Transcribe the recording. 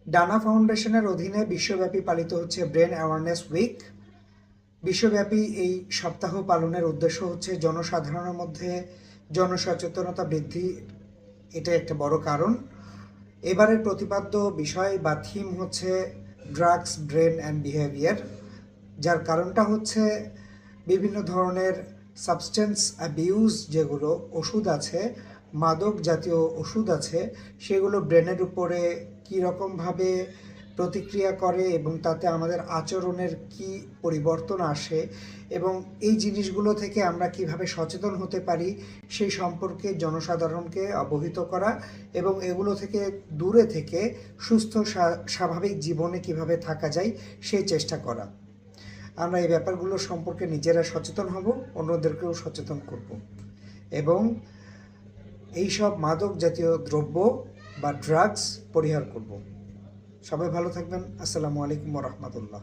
ডানা ফাউন্ডেশনের অধীনে বিশ্বব্যাপী পালিত হচ্ছে ব্রেন অ্যাওয়ারনেস উইক। বিশ্বব্যাপী এই সপ্তাহ পালনের উদ্দেশ্য হচ্ছে জনসাধারণের মধ্যে জনসচেতনতা বৃদ্ধি। এটা একটা বড় কারণ। এবারের প্রতিপাদ্য বিষয় বা থিম হচ্ছে ড্রাগস, ব্রেন অ্যান্ড বিহেভিয়ার। যার কারণটা হচ্ছে বিভিন্ন ধরনের সাবস্টেন্স অ্যাবিউজ, যেগুলো ওষুধ আছে, মাদক জাতীয় ওষুধ আছে, সেগুলো ব্রেনের উপরে কী রকমভাবে প্রতিক্রিয়া করে এবং তাতে আমাদের আচরণের কি পরিবর্তন আসে এবং এই জিনিসগুলো থেকে আমরা কিভাবে সচেতন হতে পারি সেই সম্পর্কে জনসাধারণকে অবহিত করা এবং এগুলো থেকে দূরে থেকে সুস্থ স্বাভাবিক জীবনে কিভাবে থাকা যায় সেই চেষ্টা করা। আমরা এই ব্যাপারগুলো সম্পর্কে নিজেরা সচেতন হব, অন্যদেরকেও সচেতন করব এবং এইসব মাদক জাতীয় দ্রব্য বা ড্রাগস পরিহার করব। সবাই ভালো থাকবেন। আসসালামু আলাইকুম ওয়া রাহমাতুল্লাহ।